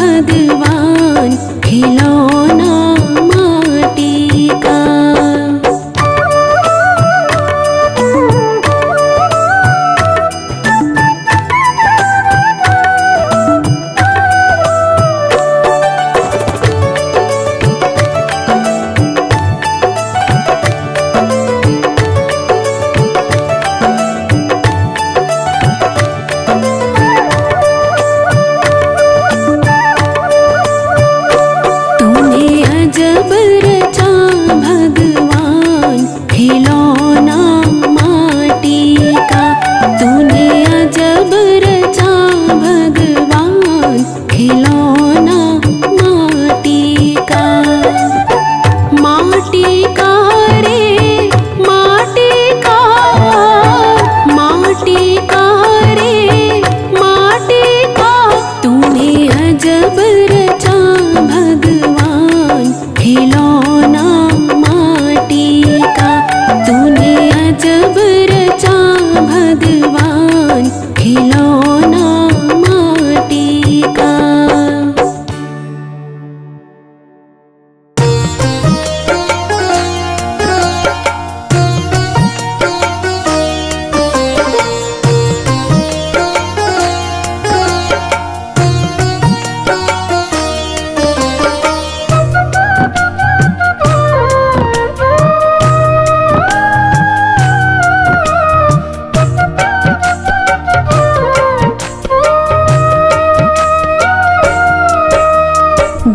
भगवान खिलौना माटी का।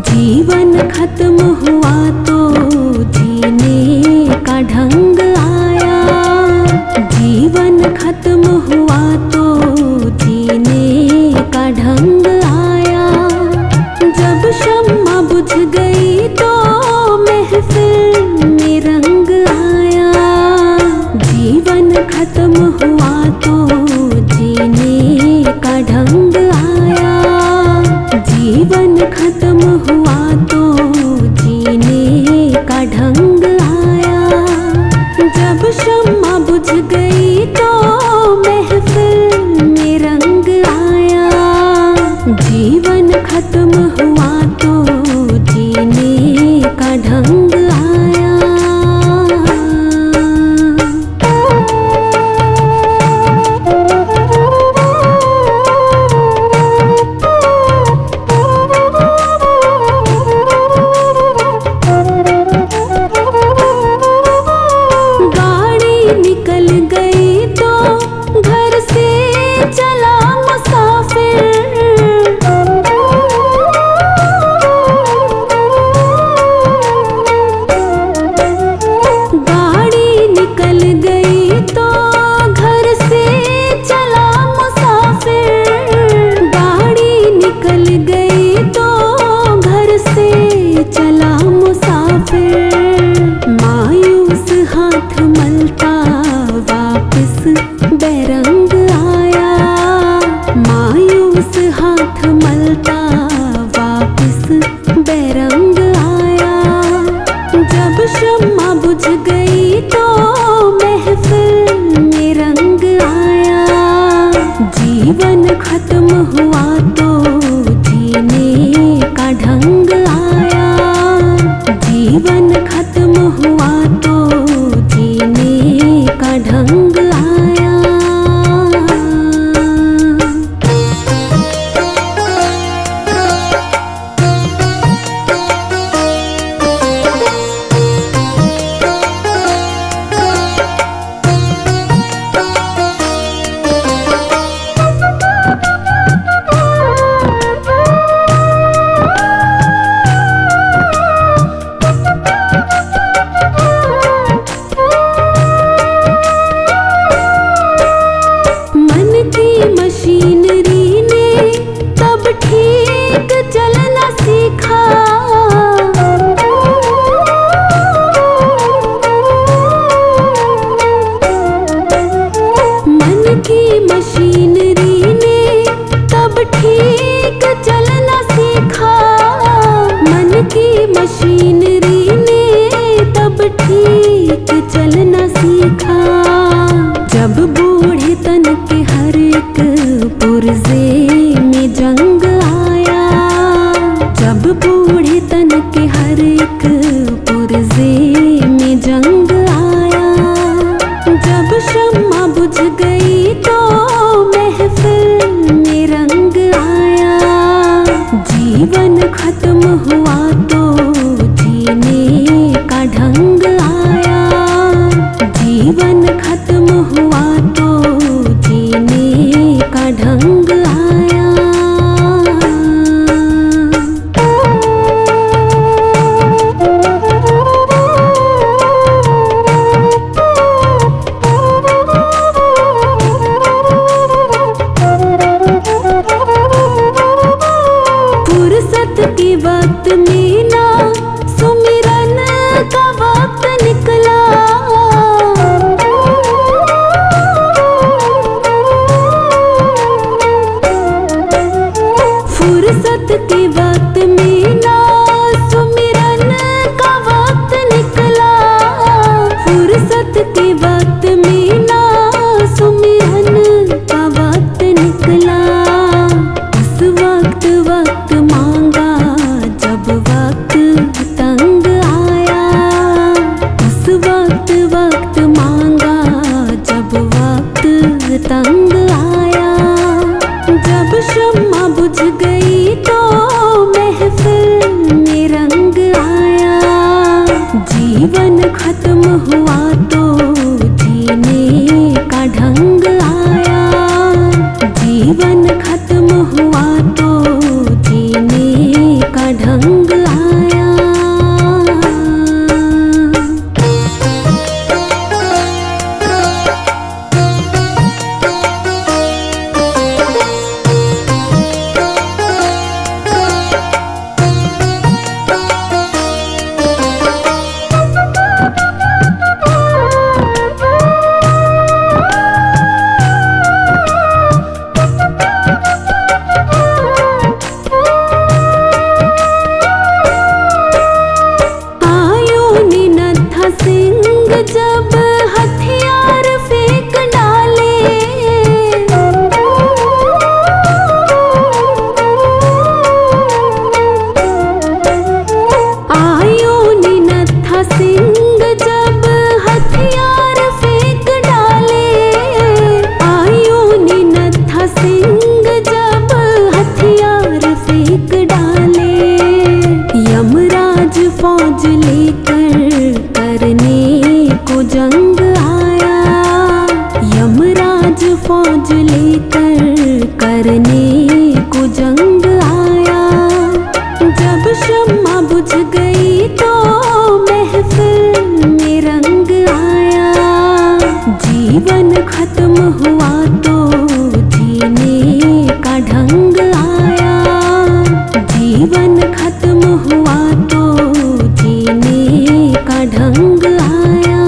जीवन खत्म हुआ तो जीने का ढंग आया, जीवन खत्म हुआ तो जीने का ढंग आया। जब शम्मा बुझ गई तो महफिल में रंग आया। जीवन खत्म हुआ तो जीने का ढंग आया, जीवन खत्म हुआ तो जीने का ढंग आया। जब शम्मा बुझ गई तो महफिल में रंग आया। जीवन खत्म हुआ तो जीने का ढंग आया। बेरंग आया, मायूस हाथ मलता वापिस बेरंग आया। जब शम्मा बुझ गई तो महफिल में रंग आया। जीवन खत्म हुआ तो जीने का ढंग आया, जीवन खत्म हुआ तो जीने का ढंग आया। मशीनरी ने तब ठीक चलना सीखा। मन की मशीनरी ने तब ठीक चलना सीखा। मन की मशीनरी ने तब ठीक चलना सीखा। जब बूढ़े तन के हर एक पुर्जे में जंग आया, खत्म हुआ तो जीने का ढंग आया। जीवन खत्म हुआ तो जीने का ढंग आया। फुर्सत के वक्त में ना सुमिरन का वक्त निकला। फुर्सत के वक्त में ना सुमिरन का वक्त निकला। फुर्सत के वक्त में ना सुमिरन का वक्त निकला। उस वक्त वक्त मांगा जब वक्त तंग आया। उस वक्त वक्त मांगा जब वक्त तंग आया। जब शम्मा बुझ गई तो महफिल में रंग आया। जीवन खत्म हुआ तो जीने का ढंग आया। जीवन खत्म हुआ तो जीने का ढंग आया। जब हथियार फेंक डाले। आयो ने नत्था सिंह जब हथियार फेंक डाले। आयो ने नत्था सिंह जब हथियार फेंक डाले। यमराज फौज लेकर करने को जंग आया। यमराज फौज लेकर करने को जंग आया। जब शम्मा बुझ गई तो महफिल में रंग आया। जीवन खत्म हुआ तो जीने का ढंग आया। जीवन खत्म हुआ तो जीने का ढंग आया।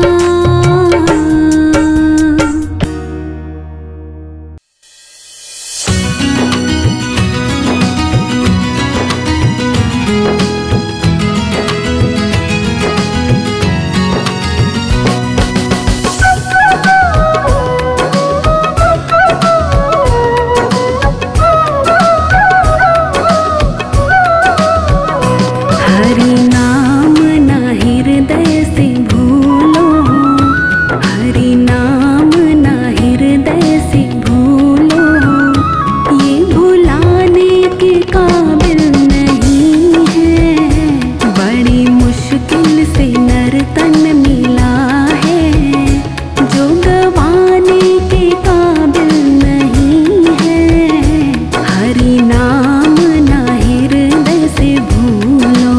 हरि नाम ना हृदय से भूलो। हरि नाम ना हृदय से भूलो। ये भुलाने के काबिल नहीं है। बड़ी मुश्किल से नर तन मिला है जो गवाने के काबिल नहीं है। हरि नाम ना हृदय से भूलो।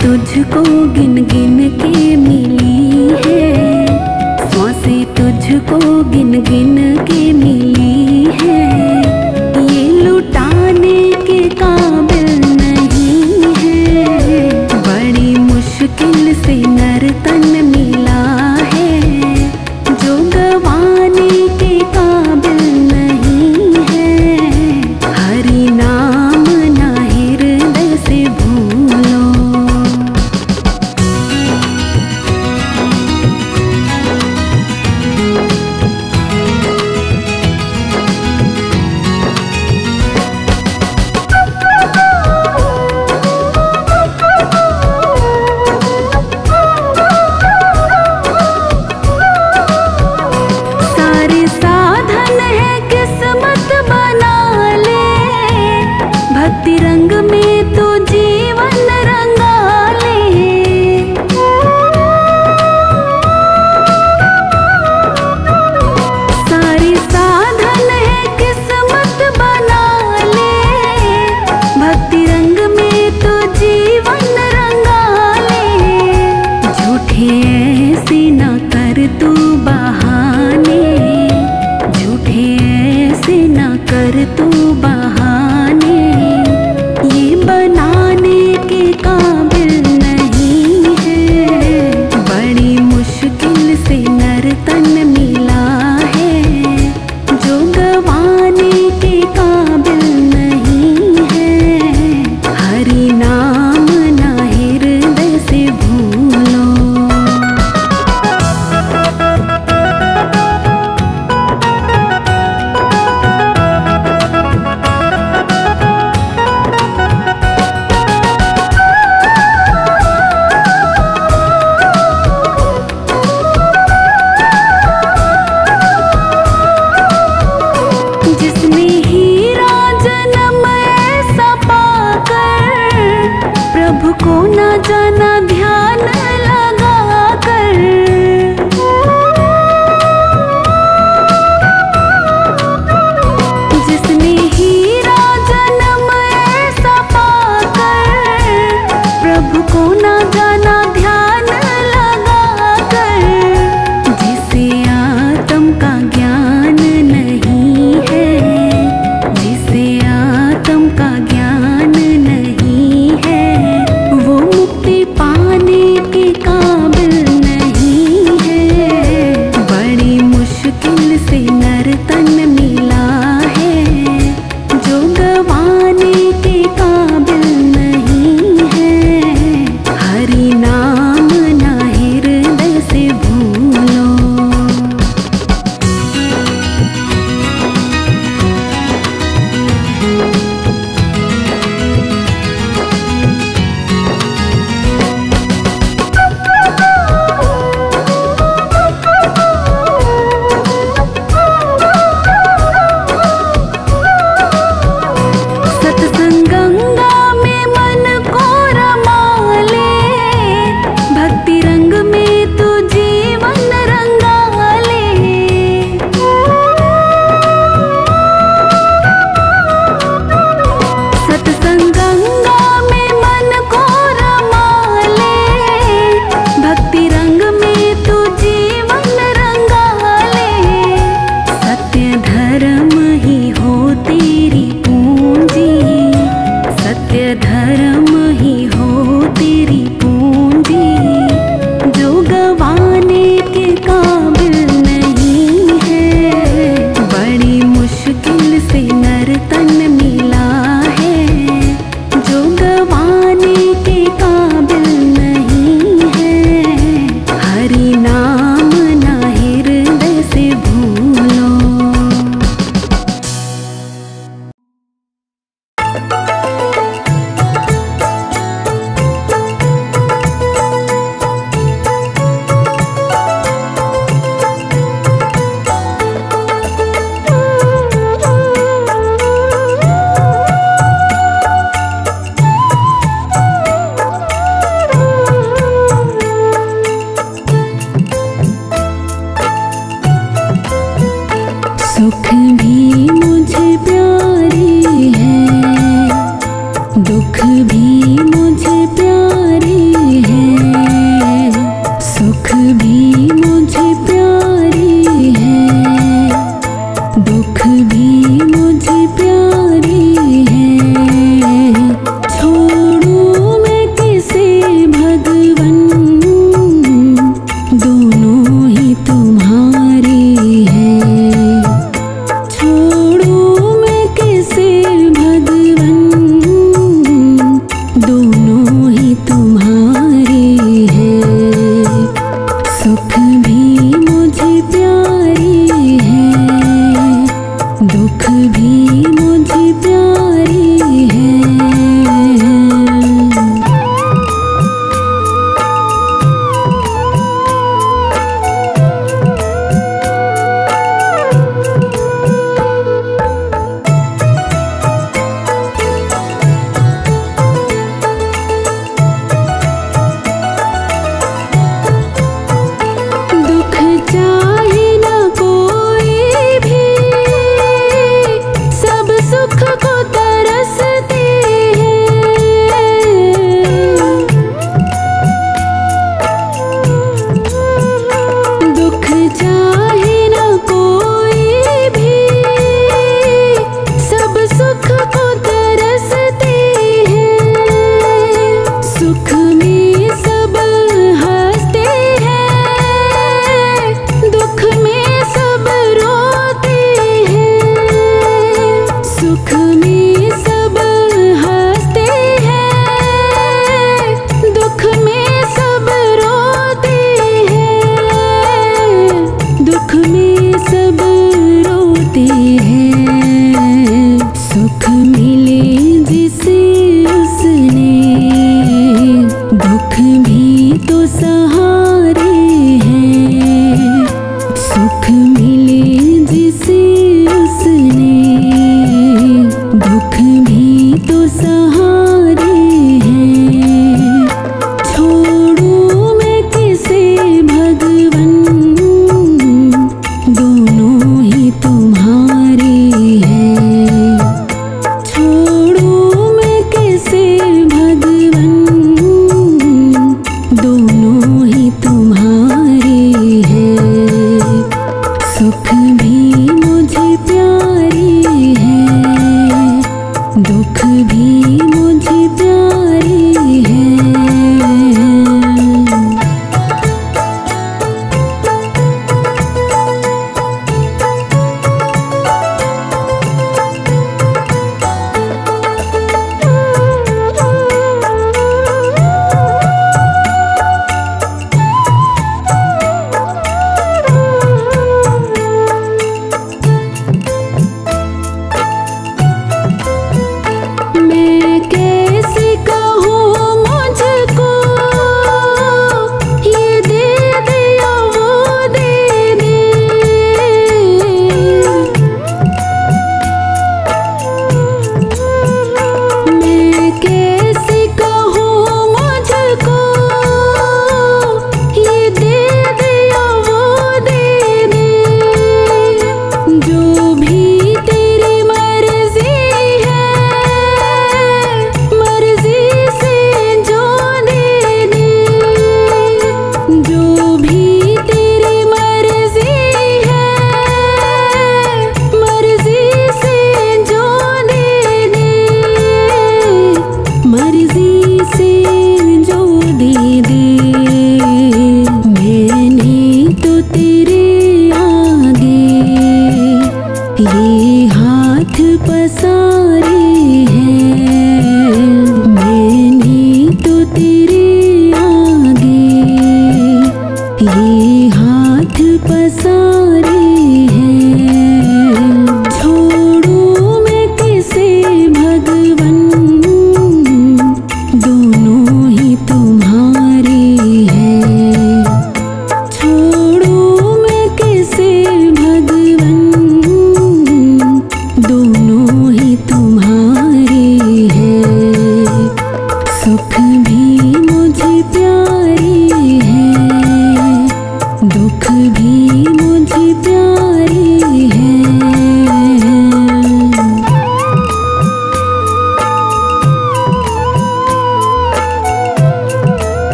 तुझको गिन गिन के मिली है, सांसें तुझको गिन गिन के मिली है। ये लुटाने रंग में तो जीवन रंगा ले। सारी साधन है किस्मत बना ले। भक्ति रंग में तो जीवन रंगा ले। झूठे ऐसे न कर तू बहाने, झूठे ऐसे न कर तू बहाने। ये बनाने के काबिल नहीं है। बड़ी मुश्किल से नर्तन मिला है, जो गवाने के काबिल नहीं है। हरि नाम ना हृदय से भूलो। जिसने हीरा जन्म ऐसा पाकर, प्रभु को न जाना ध्यान लगा कर। जिसने हीरा जन्म ऐसा पाकर, प्रभु को न जाना ध्यान लगा कर। जिसे आत्म का ज्ञान नहीं है, जिसे आत्म का ज्ञान नहीं है, वो मुक्ति पाने के काबिल नहीं है। बड़ी मुश्किल से नर्तन मिला है, जो गवाने के काबिल नहीं है। हरि नाम ना हृदय से भूलो। सत्संग गंगा में मन को रमा ले। भक्ति रंग में तो जीवन रंगा ले। सत्संग गंगा में मन को रमा ले। भक्ति रंग में तो जीवन रंगा ले। सत्य धर्म ही हो तेरी पूंजी, सत्य धर्म ही हो तेरी पूंजी। जो गवाने के काबिल नहीं है। बड़ी मुश्किल से नर्तन मिला है, जो गवाने के काबिल नहीं है। हरि नाम ना हृदय से भूलो। सुख भी मुझे प्यारे हैं, जिसे उसने दुख भी तो सहारे हैं। सुख मिले जिसे उसने दुख भी तो सहारे हैं। छोड़ू मैं किसे भगवन, दोनों ही तुम्हारे हैं। छोड़ू मैं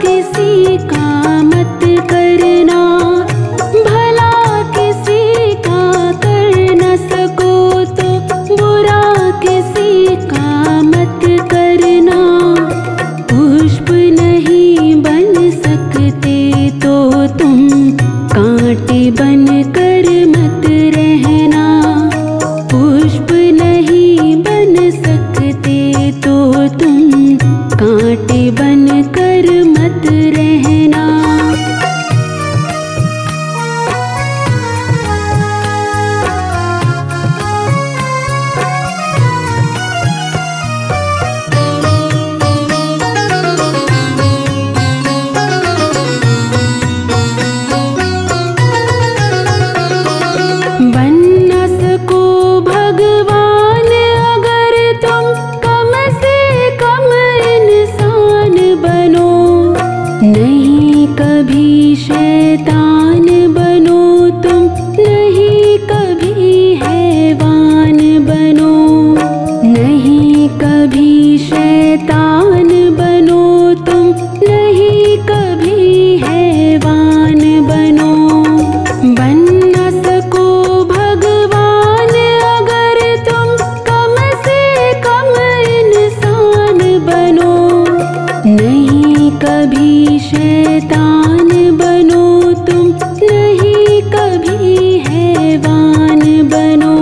किसी का मत करना, भला किसी का कर न सको तो बुरा किसी का मत करना। पुष्प नहीं बन सकते तो तुम कांटे बन कर मत रहना। पुष्प नहीं बन सकते तो तुम कांटे बन कर मत रहना। बन न सको भगवान अगर तुम कम से कम इंसान बनो। नहीं कभी शैतान बनो तुम, नहीं कभी हैवान बनो। नहीं कभी शैतान बनो तुम, नहीं कभी हैवान बनो। बन न सको भगवान अगर तुम कम से कम इंसान बनो। नहीं कभी शैतान बनो तुम, नहीं कभी हैवान बनो।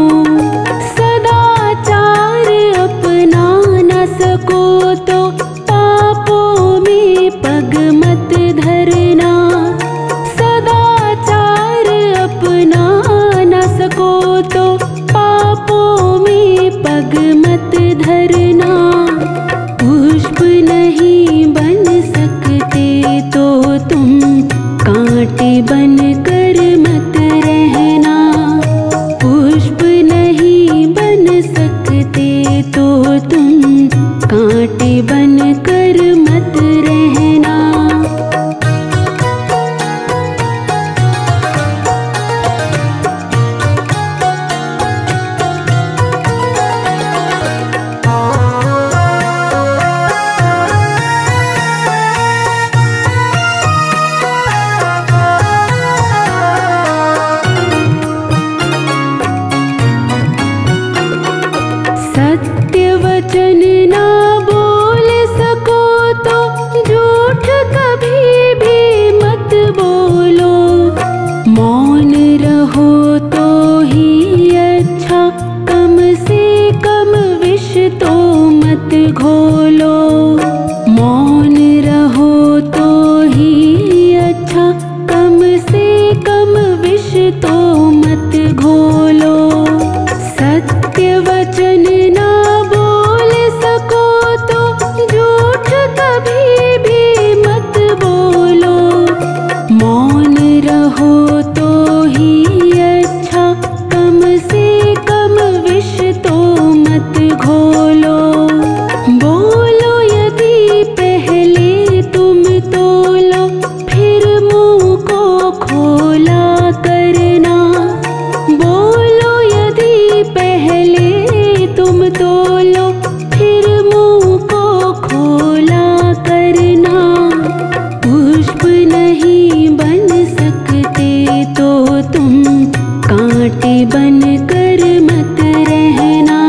सदाचार अपना न सको तो पापों में पग मत धरना। सदाचार अपना न सको तो पापों में पग मत धरना। पुष्प नहीं बन सकते तो तुम कांटे बन कर मत रहना। पुष्प नहीं बन सकते तो तुम कांटे बन कर मत रहना। सत्य वचन ना बोल सको तो झूठ कभी भी मत बोलो। मौन रहो तो ही अच्छा, कम से कम विष तो मत घोलो। मौन रहो तो ही अच्छा, कम से कम विष तो मत घोलो। सत्य वचन ना बोल सको तो झूठ कभी भी मत बोलो। मौन रहो तो ही अच्छा, कम से कम विष तो मत घोलो। बोलो यदि पहले तुम तोलो, फिर मुंह को खोला करना। बोलो यदि पहले तुम तोलो, फिर मुंह को खोला करना। पुष्प नहीं बन सकते तो तुम कांटे बन कर मत रहना।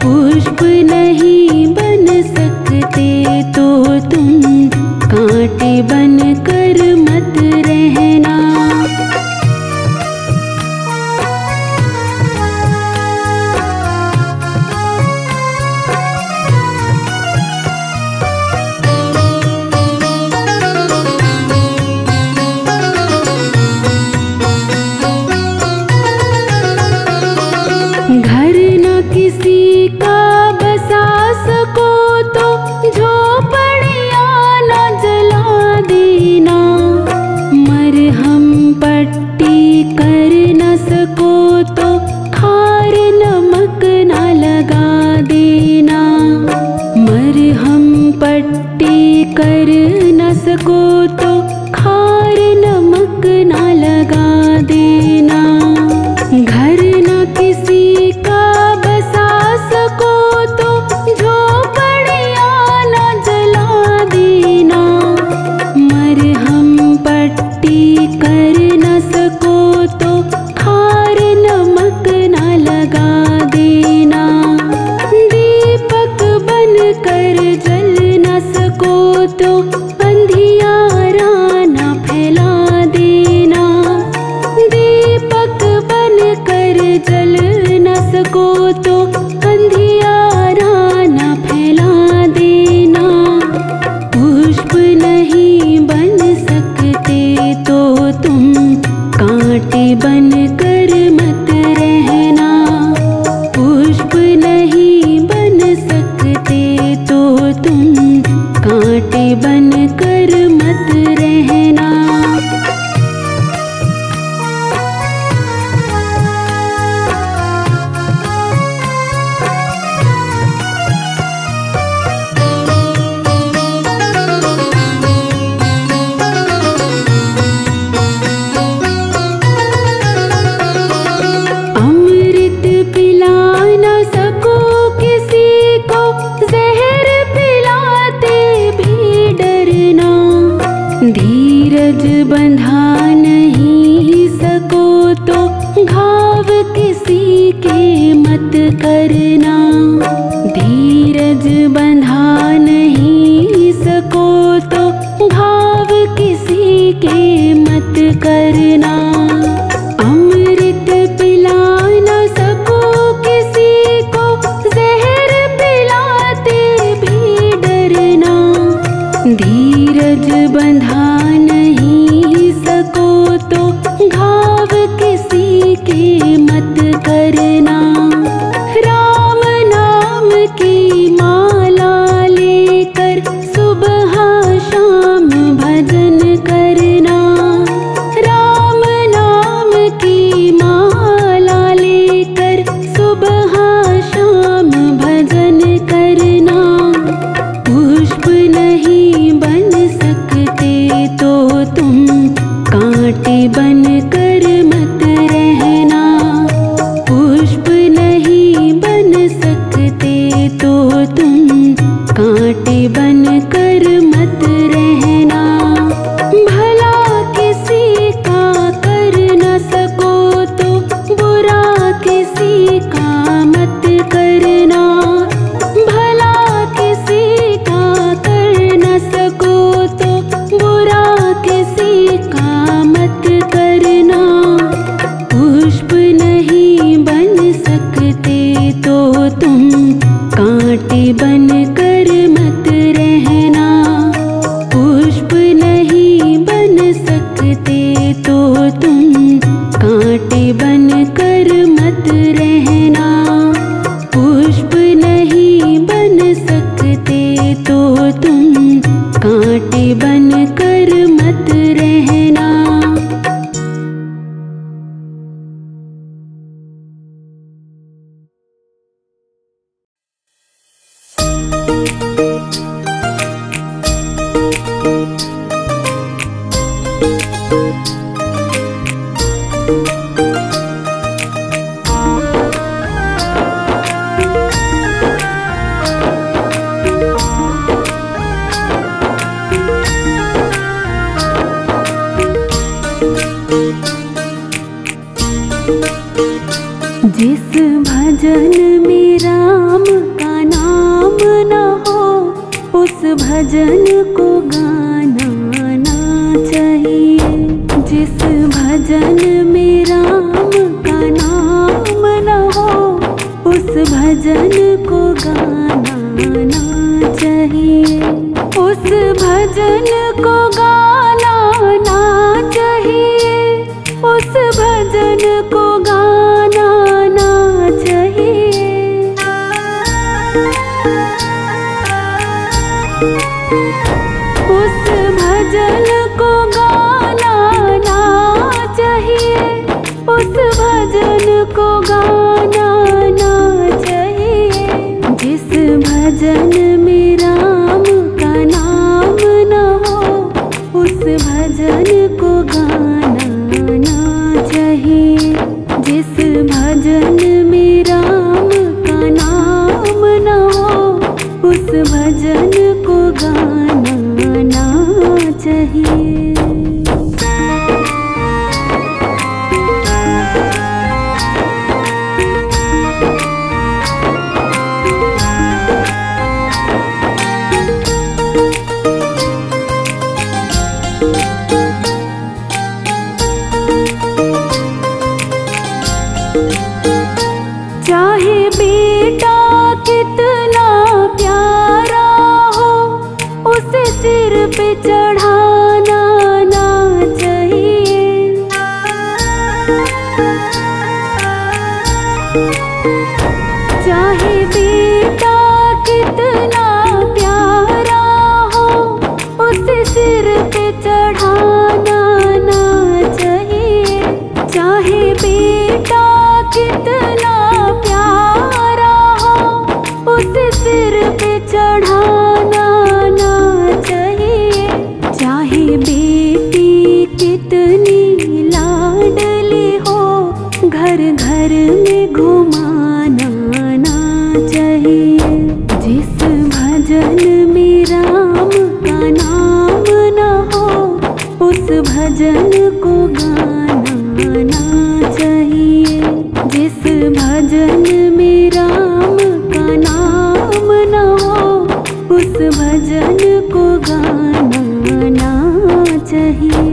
पुष्प नहीं बन सकते तो तुम कांटे बन कर मत रहना। घर न किसी का बसा सको तो झोपड़ियाँ न जला देना। मरहम पट्टी कर न सको तो खार नमक न लगा देना। मरहम पट्टी कर न सको तो खार नमक न लगा देना। घर न किसी का बसा सको तो झोपड़ियाँ न जला देना। नहीं बन सकते तो तुम कांटे बन कर मत रहना। पुष्प नहीं बन सकते तो तुम कांटे बन कर मत रहना। अमृत पिला न सको किसी को, जहर पिलाते भी डरना। धीरज बंधा नहीं सको तो घाव किसी के मत करना। धीरज बंधा नहीं सको तो घाव किसी के मत करना। अमृत पिला न सको किसी को, जहर पिलाते भी डरना। धीरज बंधा नहीं सको तो घाव किसी के मत करना। राम नाम की माला लेकर सुबह शाम भजन करना। राम नाम की माला लेकर सुबह शाम भजन करना। पुष्प नहीं बन सकते तो तुम कांटे बन कर मत रहना। पुष्प नहीं बन सकते तो तुम कांटे बन कर मत रहना। भला किसी का कर न सको तो बुरा किसी का मत करना। भला किसी का कर न सको तो बुरा किसी का मत करना। पुष्प नहीं बन सकते तो तुम कांटे बन कर मत रहना। पुष्प नहीं बन सकते तो तुम कांटे बन कर मत रहना। पुष्प नहीं बन सकते तो तुम कांटे बन कर मत रहना। जिस भजन में राम का नाम न हो, उस भजन को गाना ना चाहिए। जिस भजन में राम का नाम न हो, उस भजन को गाना ना चाहिए। उस भजन को गाना ना चाहिए। उस भजन को गाना ना चाहिए। उस भजन को गाना ना चाहिए। उस भजन को गाना ना चाहिए। जिस भजन में राम का नाम न हो, उस भजन को गाना ना चाहिए। जिस भजन में राम का नाम न हो, उस भजन को गाना ना चाहिए। पे चढ़ाना ना चाहिए। चाहे बेटा कितना प्यारा हो, उसे सिर पे चढ़ाना ना चाहिए। चाहे बेटी कितनी लाडली हो, घर घर में घुमाना ना चाहिए। जिस भजन में राम का नाम न हो, उस भजन को गाना ना चाहिए। जिस भजन में राम का नाम न हो, उस भजन को गाना ना चाहिए।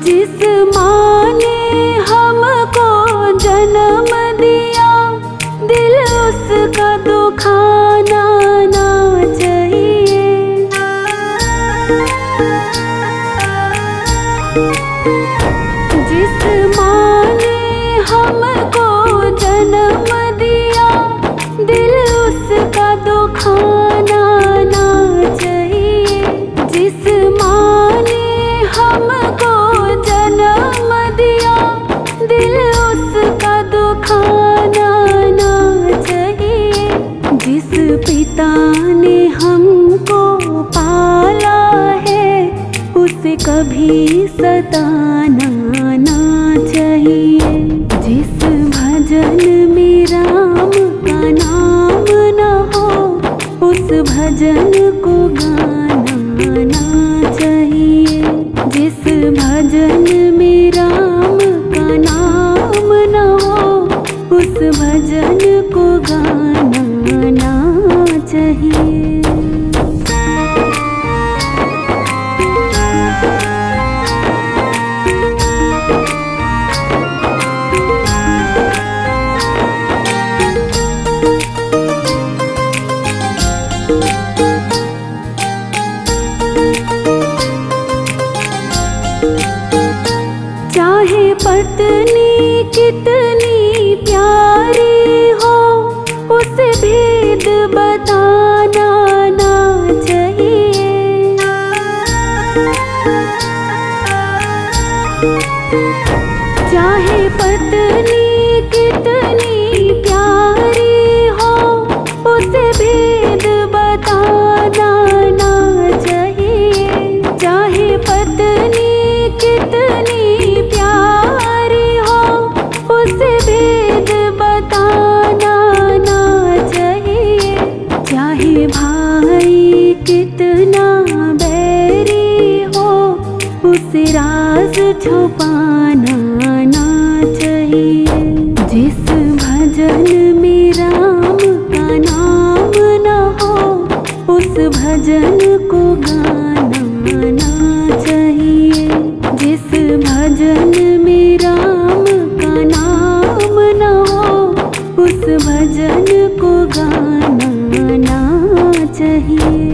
जिस माँ ने हमको जन्म दिया, दिल उसका दुखाना ना चाहिए। जिस माँ ने हमको जन्म दिया, दिल उसका दुखाना ना चाहिए। जिस माँ ने हमको जन्म दिया, दिल उसका दुखाना ना चाहिए। जिस पिता ने हमको पाला है, उसे कभी सताना ना चाहिए। जिस भजन में राम का नाम न हो, उस भजन को गाना ना चाहिए। जिस भजन में राम का नाम न हो, उस भजन को गाना ना चाहिए। चाहे पत्नी कितनी प्यारी हो, उसे भेद बताना ना चाहिए। चाहे पत्नी कितनी प्यारी हो, उसे भेद बताना ना चाहिए। चाहे पत्नी कितनी प्यारी हो, उसे भेद बताना ना चाहिए। चाहे भाई कितना बैरी हो, उसे राज छुपाना ना चाहिए। जिस भजन में राम का नाम न हो, उस भजन को गाना ना चाहिए। जिस भजन में राम का नाम न हो, उस भजन को गाना ना चाहिए।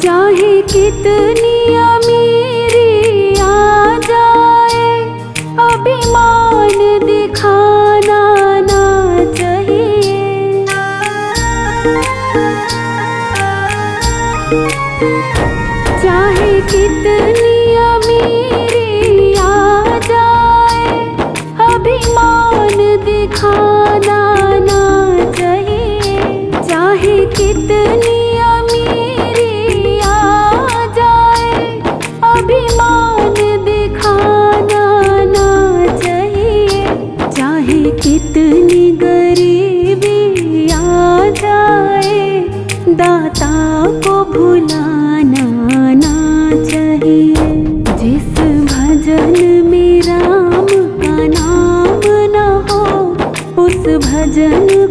चाहे कितनी अमीरी आ जाए, अभिमान दिखाना ना चाहिए। चाहे कितनी अमीरी आ जाए, अभिमान दिखाना ना चाहिए। चाहे कितनी अमीरी आ जाए, अभिमान दिखाना ना चाहिए। चाहे कितनी गरीब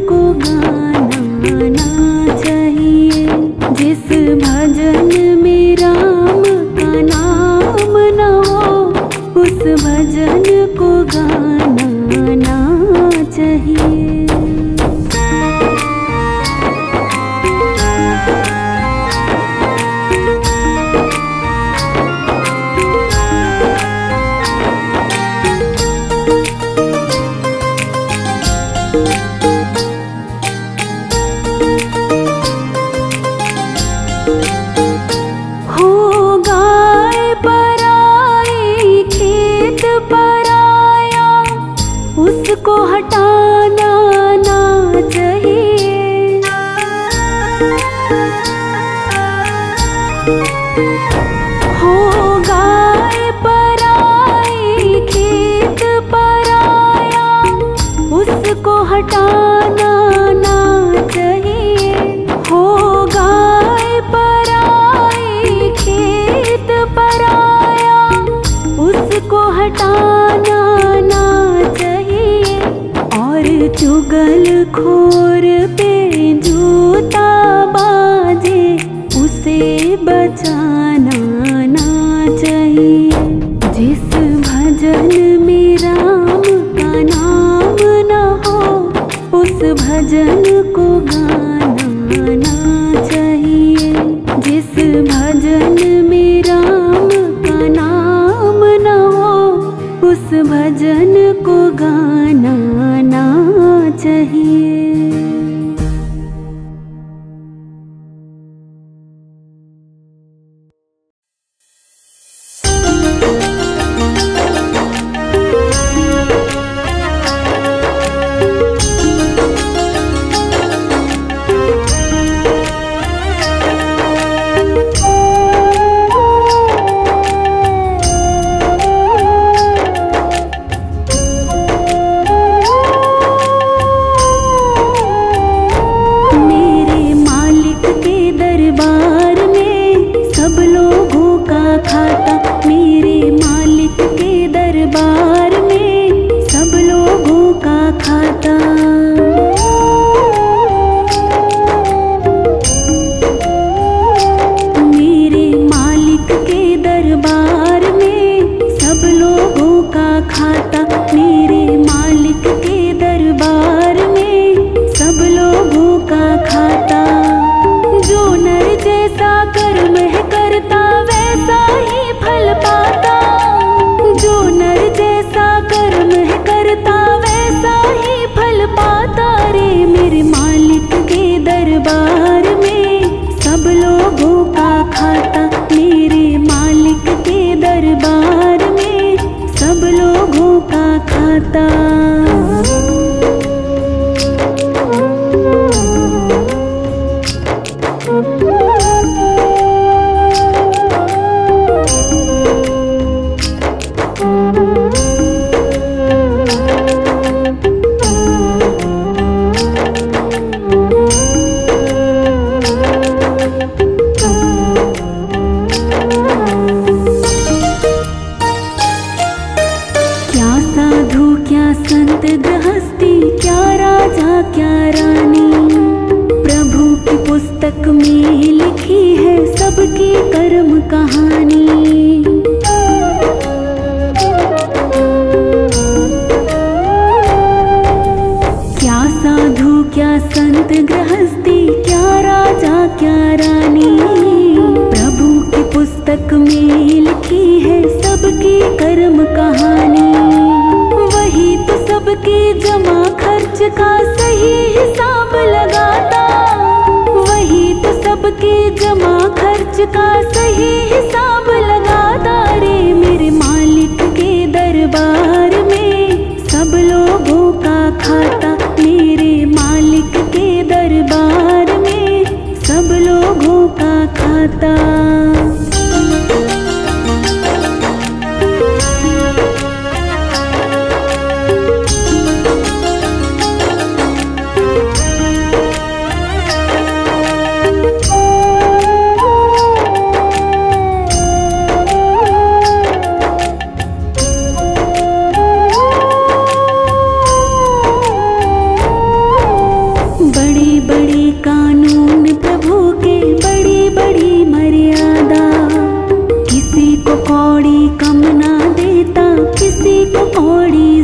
को गाना चाहिए। जिस भजन में राम का नाम न हो उस भजन को गाना चाहिए। उसको हटाना ना चाहिए। हो गाय पराई खेत पराया उसको हटाना ना चाहिए। हो गाय पराई खेत पराया उसको हटाना ना चाहिए। और चुगल खोर पे जूता बाजे उसे बचाना ना चाहिए। जिस भजन में राम का नाम न हो उस भजन को गाना चाहिए। जिस भजन में राम का नाम न हो उस भजन को गाना चाहिए।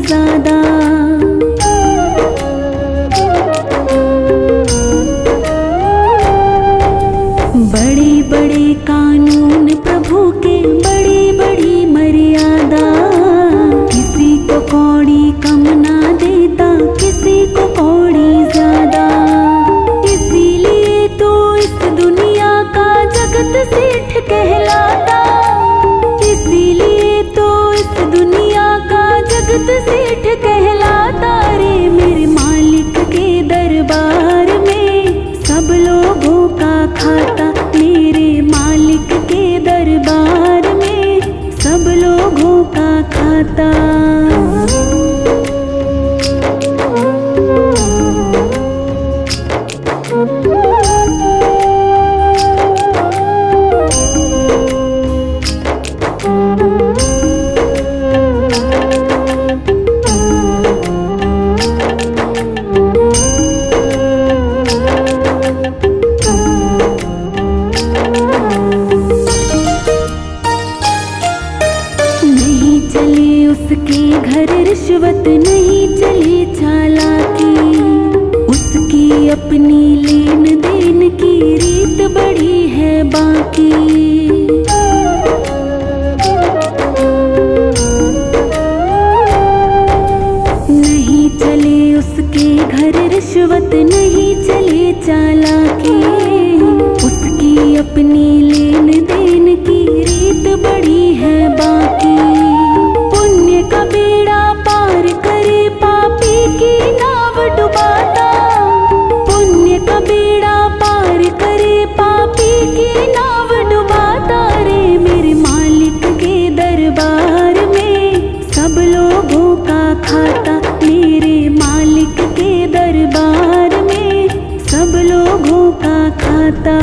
ज्यादा। बड़े बड़े कानून प्रभु के, बड़ी बड़ी मर्यादा। किसी को कौड़ी कम ना देता, किसी को कौड़ी ज्यादा। इसीलिए तो इस दुनिया का जगत सेठ कहलाता। इसीलिए तो इस दुनिया का जगत सेठ कहलाता। रे मेरे मालिक के दरबार में सब लोगों का खाता। मेरे मालिक के दरबार में सब लोगों का खाता। उसके घर रिश्वत नहीं चली चालाकी। उसकी अपनी लेन देन की रीत बड़ी है बाकी। नहीं चले उसके घर रिश्वत नहीं चले चालाकी। उसकी अपनी लेन देन की रीत बड़ी है बाकी। पुण्य का बेड़ा पार करे पापी की नाव डुबाता। पुण्य का बेड़ा पार करे पापी की नाव डुबाता। रे मेरे मालिक के दरबार में सब लोगों का खाता। मेरे मालिक के दरबार में सब लोगों का खाता।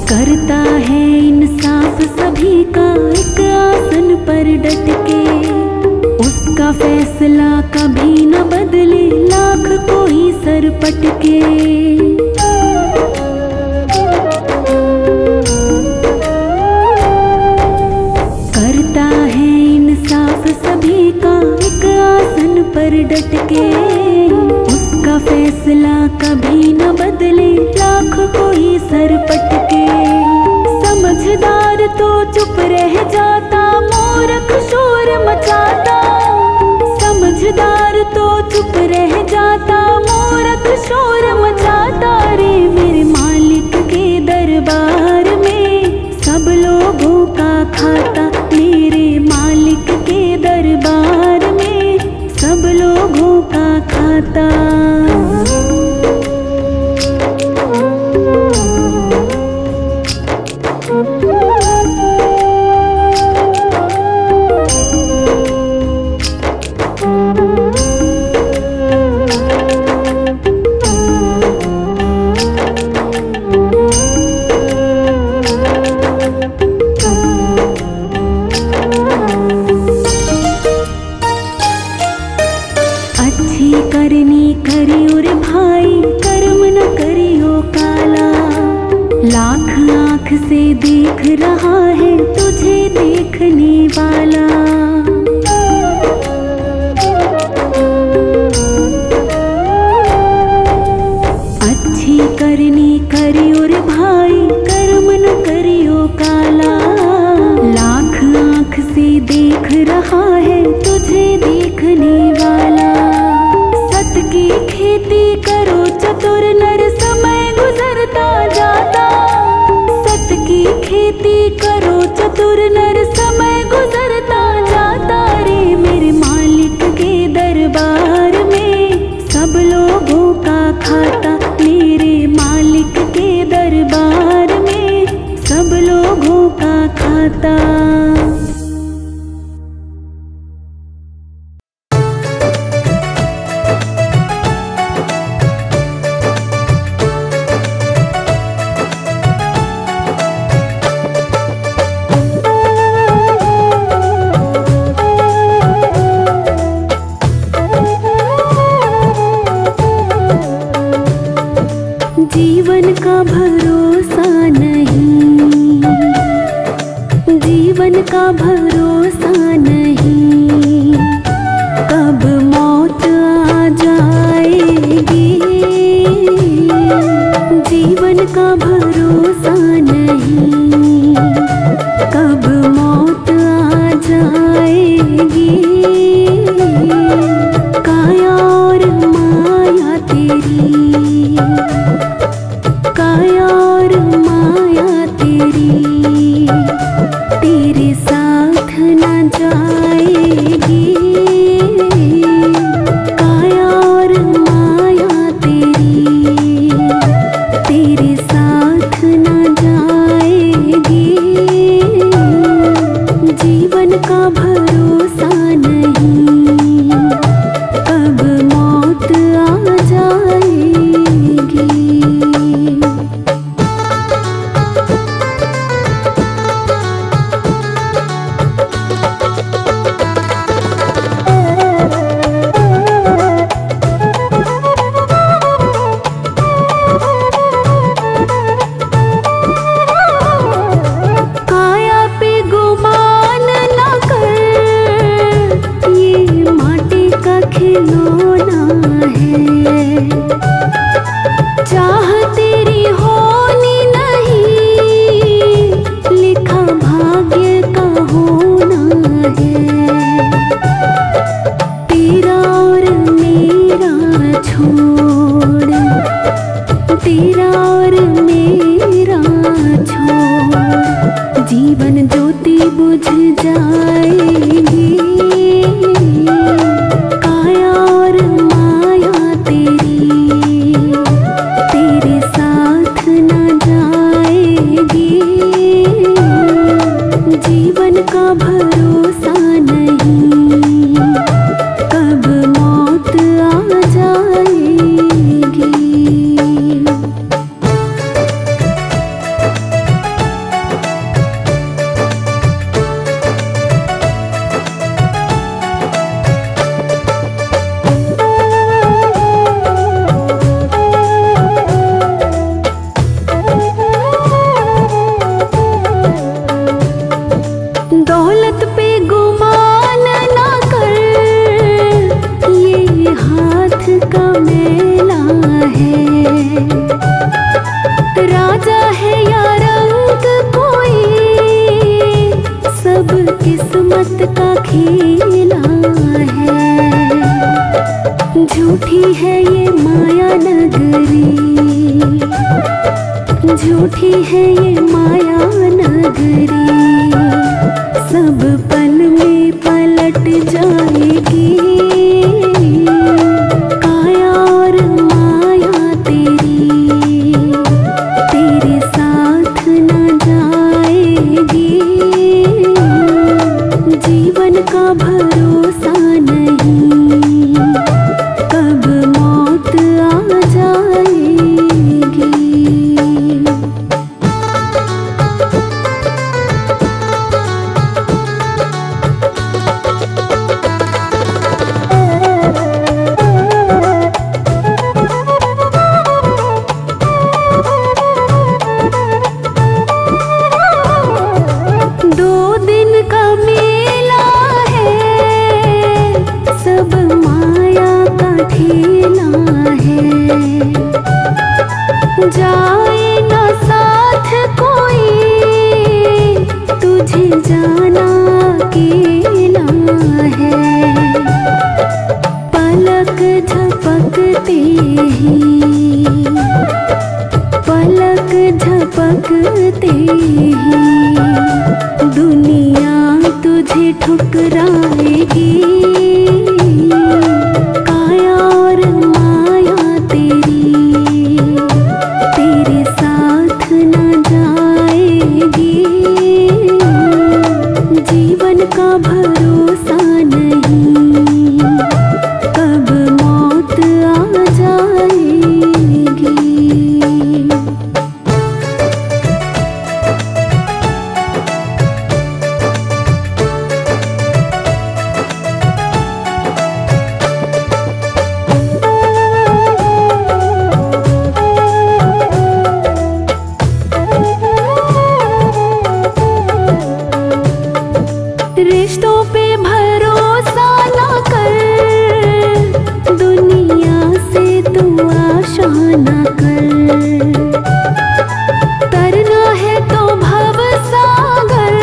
करता है इंसाफ सभी का एक आसन पर डट के। उसका फैसला कभी न बदले लाख कोई सर पटके। करता है इंसाफ सभी का एक आसन पर डट के। उसका फैसला कभी न बदले लाख कोई सर पटके। समझदार तो चुप रह जाता, मूर्ख शोर मचाता। समझदार तो चुप रह जाता, मूर्ख शोर मचाता। रे मेरे मालिक के दरबार में सब लोगों का खाता। मेरे मालिक के दरबार में सब लोगों का खाता। अच्छी करनी करियो रे भाई, कर्म न करियो काला। लाख आँख से देख रहा है तुझे देखने वाला। अच्छी करनी करियो रे भाई, कर्म न करियो काला। लाख आँख से देख रहा है तुझे देखने वाला। सत की खेती करो चतुर नर, समय गुजरता जाता। सत की खेती करो चतुर नर, समय गुजरता जाता। रे मेरे मालिक के दरबार में सब लोगों का खाता। मेरे मालिक के दरबार में सब लोगों का खाता। खिलौना है। चाह तेरी होनी नहीं, लिखा भाग्य का होना है। तेरा और मेरा छोड़, तेरा और मेरा छोड़, जीवन ज्योति बुझ जाएगी। काया और माया तेरी तेरे साथ न जाएगी। जीवन का भरोसा नहीं, कब मौत आ जाएगी। दौलत पे गुमान ना कर, ये हाथ का मेला है। राजा है या रंग कोई, सब किस्मत का खेला है। झूठी है ये माया नगरी, झूठी है ये माया नगरी, सब पल में पलट जाएगी। काया और माया तेरी तेरे साथ न जाएगी। जीवन का भरोसा नहीं, कब मौत आ जाएगी। जाए ना साथ कोई, तुझे जाना अकेला है। पलक झपकते ही, पलक झपकते ही, दुनिया तुझे ठुकराएगी। काया और माया तेरी तेरे साथ न जाएगी। जीवन का भरोसा नहीं, कब मौत आ जाएगी। रिश्तों पे भरोसा ना कर, दुनिया से तू आशा ना कर। तरना है तो भव सागर,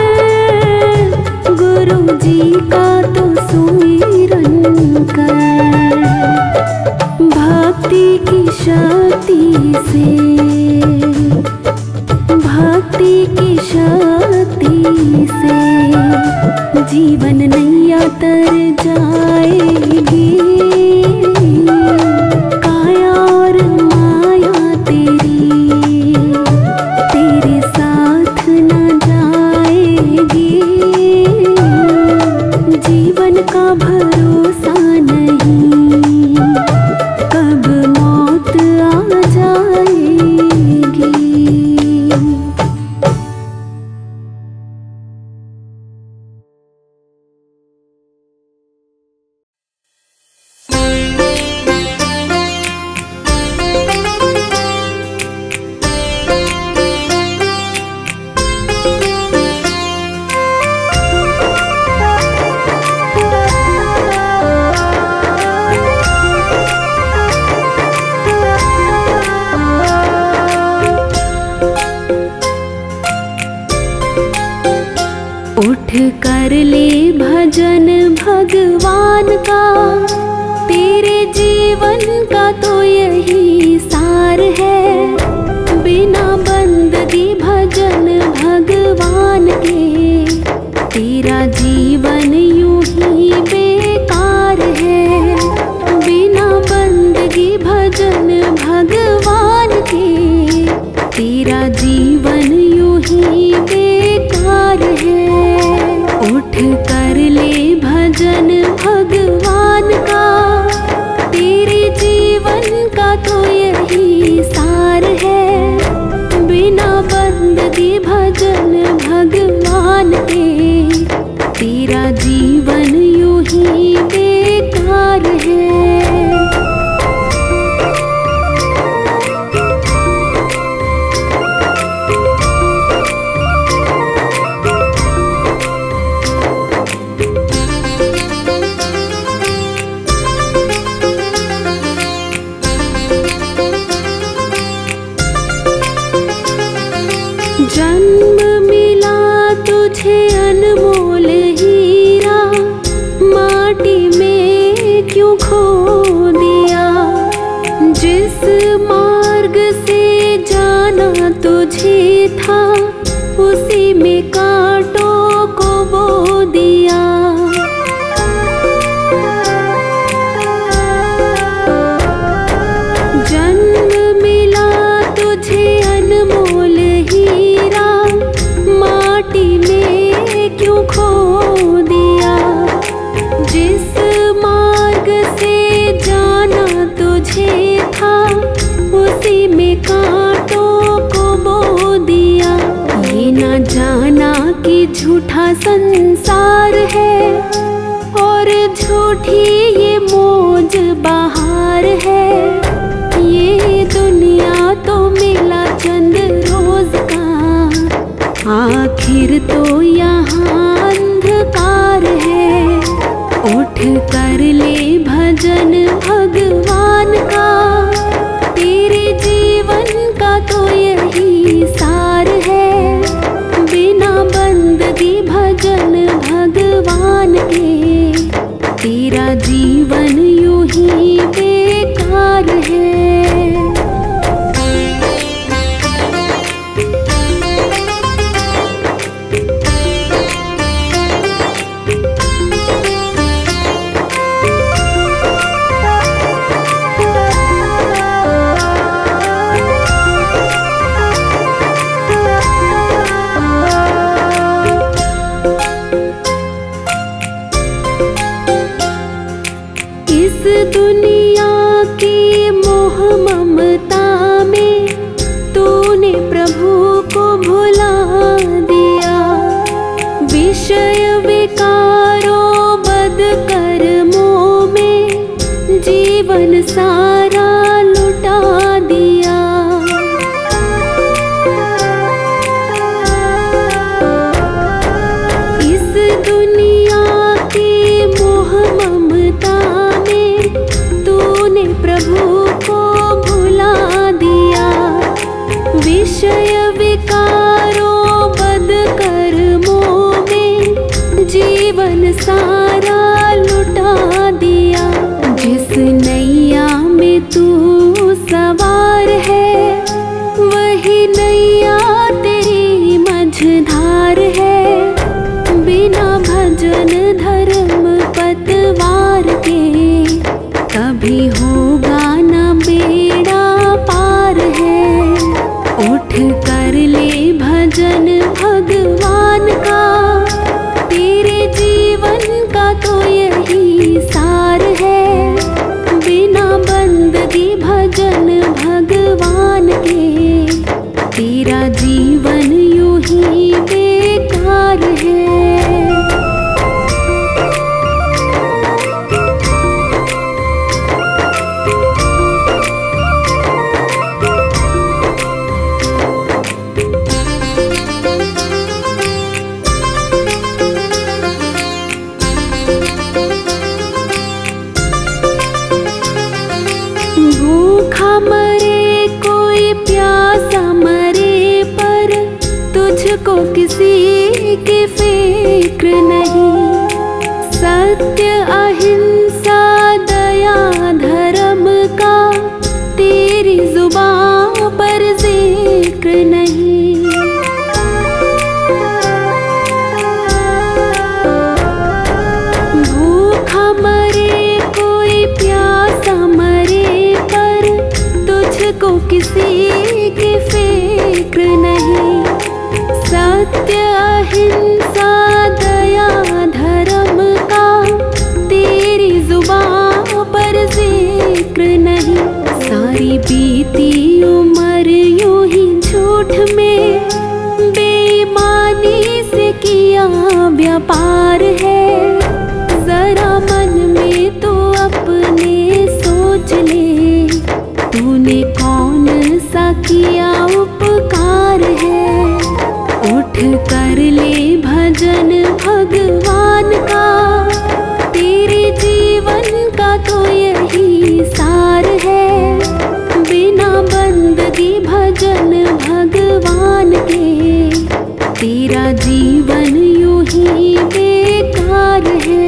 गुरु जी का तो सुमिरन कर। भक्ति की शक्ति से, भक्ति की शक्ति से, जीवन नैया तर जाएगी। काया और माया तेरी तेरे साथ न जाएगी। जीवन का भरोसा नहीं, कब मौत आ जाएगी। कर ले भजन भगवान का, तेरे जीवन का तो यही सार है। बिना बंदगी भजन भगवान के, तेरा जीवन यूं ही बेकार है। बिना बंदगी भजन भगवान के, तेरा जीवन यूं ही बेकार है। उठ कर ले भजन भगवान का, तेरे जीवन का तो यही सार है। बिना बंदगी भजन भगवान के, तेरा जीवन यूं ही बेकार है। जन्म मिला तुझे अनमोल हीरा, माटी में क्यों खो दिया। जिस मार्ग से जाना तुझे था, उसी में कांटों को बो दिया। जन्म मिला तुझे अनमोल हीरा, माटी में क्यों खो दिया। जिस मार्ग से जाना तुझे था, उसी में कांटों को बो दिया। ये ना जाना कि झूठा संसार है, और झूठी ये मौज बहार है। ये दुनिया तो मिला चंद रोज का, आखिर तो यहाँ अंधकार है। उठ कर ले भजन भगवान का, तेरे जीवन का तो यही सार है। बिना बंदगी भजन भगवान के, तेरा जीवन यूं ही बेकार है। इस दुनिया की मोह ममता में, तूने प्रभु को भुला दिया। विषय विकारों बद कर्मों में, जीवन सारा लुटा दिया। इस दुनिया की मोह ममता में, तूने प्रभु को भुला दिया। विषय विकारों बद कर्मों में, जीवन सारा लुटा दिया। जिस नैया में तू सवार है, वही नैया तेरी मझधार है। बिना भजन धर्म पतवार के, कभी होगा न बेड़ा पार है। उठ कर ले भजन भगवान का, तेरे जीवन का फिक्र नहीं। सत्य अहिंसा दया धर्म का तेरी जुबां पर जिक्र नहीं। भूखा मरे कोई प्यासा मरे पर तुझको किसी की फिक्र नहीं। सत्य अहिंसा दया धर्म का तेरी जुबां पर जिक्र नहीं। सारी बीती उम्र यूं ही झूठ में बेईमानी से किया व्यापार है। जरा मन में तो अपने सोच ले, तूने कौन सा किया उपकार है। उठ कर ले भजन भगवान का, तेरे जीवन का तो यही सार है। बिना बंदगी भजन भगवान के तेरा जीवन यूं ही बेकार है।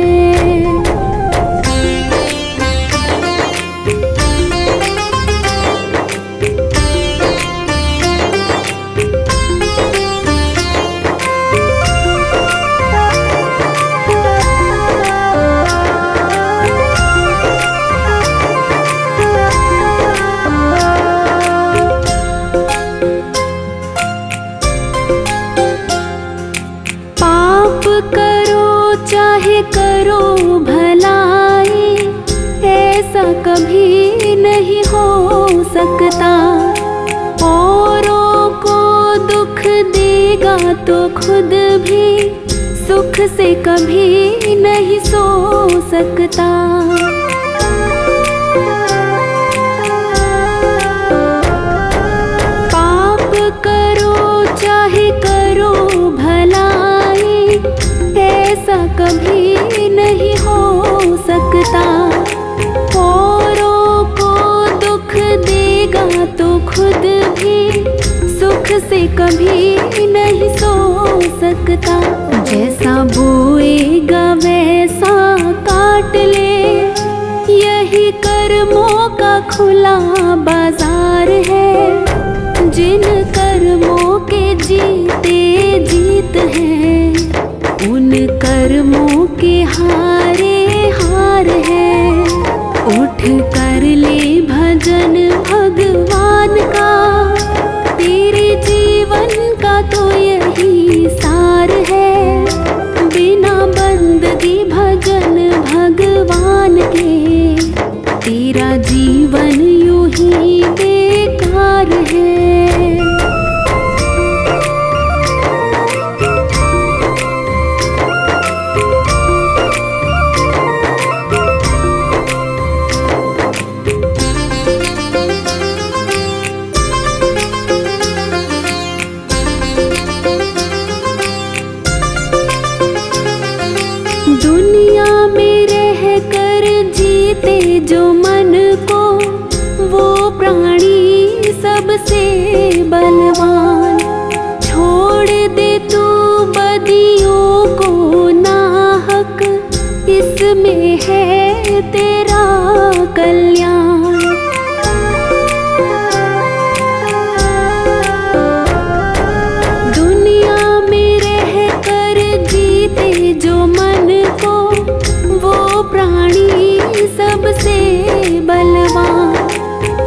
चाहे करो भलाई, ऐसा कभी नहीं हो सकता। औरों को दुख देगा तो खुद भी सुख से कभी नहीं सो सकता। पाप करो चाहे करो भलाई, ऐसा कभी नहीं हो सकता। औरों को दुख देगा तो खुद भी सुख से कभी नहीं सो सकता। जैसा बोएगा वैसा काट ले, यही कर्मों का खुला बाजार है। जिन कर्मों के जीते जीत हैं, उन कर्मों के हारे हार है। उठ कर ले भजन भगवान का, तेरे जीवन का तो यही सार है। बिना बंदगी भजन भगवान के तेरा जीवन यूं ही बेकार है। दुनिया में रह कर जीते जो मन को, वो प्राणी सबसे बलवान। छोड़ दे तू बदियों को नाहक, इसमें है तेरा कल्याण। दुनिया में रह कर जीते जो मन को, वो प्राणी सबसे बलवान।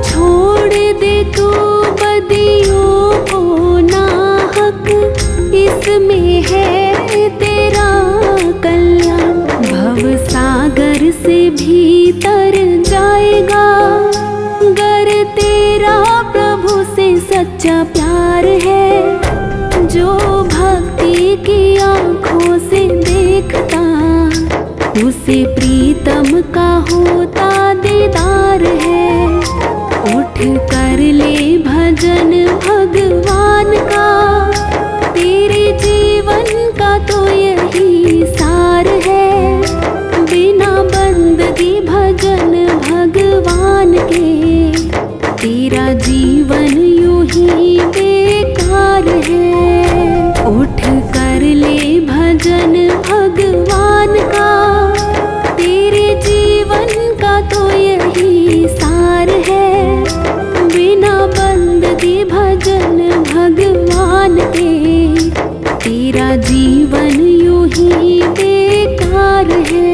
छोड़ दे तू बदियों को नाहक, इसमें है तेरा कल्याण। भव सागर से भीतर जाएगा, गर तेरा प्रभु से सच्चा प्यार है। जो भक्ति की आँखों से देखता, उसे प्रीतम का होता दीदार है। उठ कर ले भजन भगवान का, तेरे जीवन का तो यही सार है। बिना बंदगी भजन भगवान के तेरा जीवन यूं ही बेकार है। उठ कर ले भजन भगवान जीवन यूं ही बेकार है।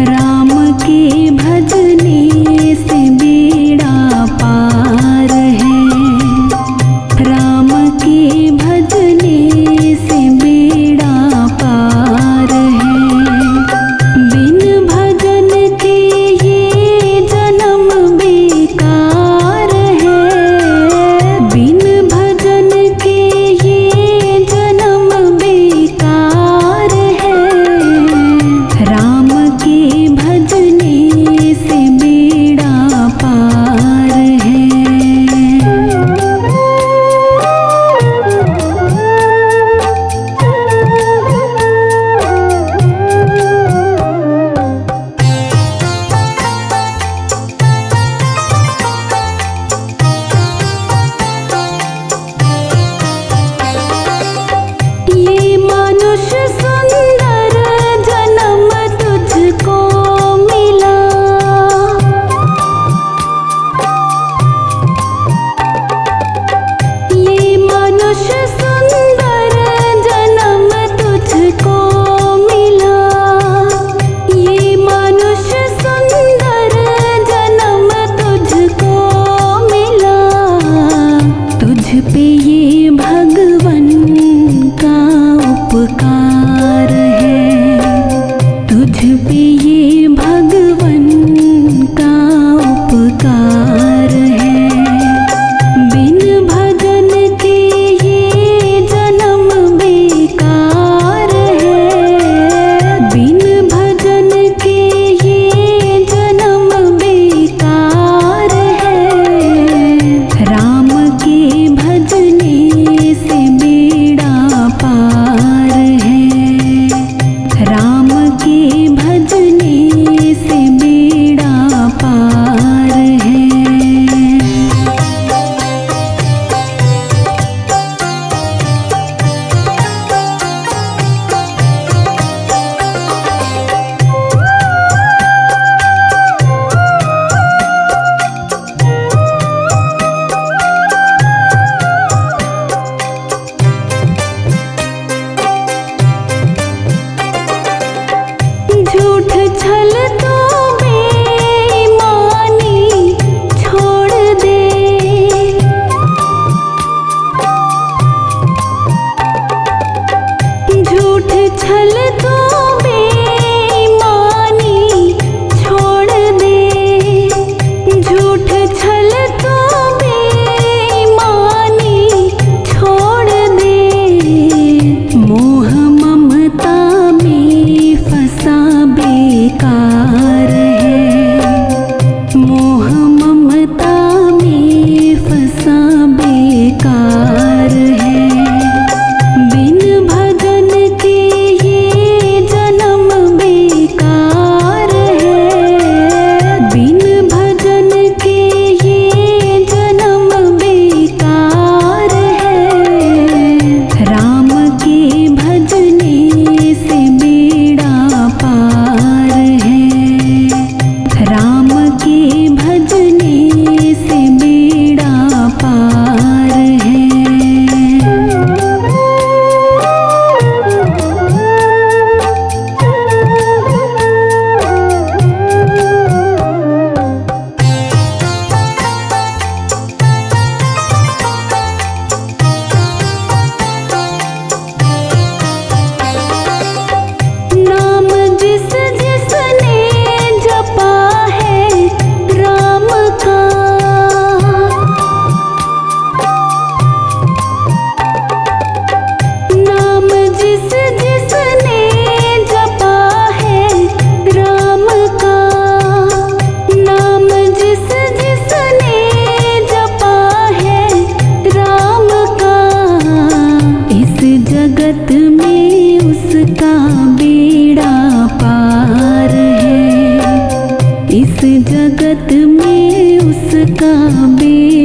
राम के भजने से बेड़ा पार है। राम के भजने से बेड़ा पार है। बिन भजन के ये जन्म बेकार है। बिन भजन के ये जन्म बेकार है। राम के भजने से बेड़ा पार है। ये मनुष्य सुंदर जन्म तुझको मिला। ये मनुष्य सुंदर जन्म तुझको मिला। ये मनुष्य सुंदर जन्म तुझको मिला। तुझ पे ये भगवन का उपकार है। तुझ पे ये भगवन का उपकार है। बिन भजन के ये जन्म बेकार है। बिन भजन के ये जन्म बेकार है। राम के भजने से बेड़ा पार है। राम के भजने का बेटा।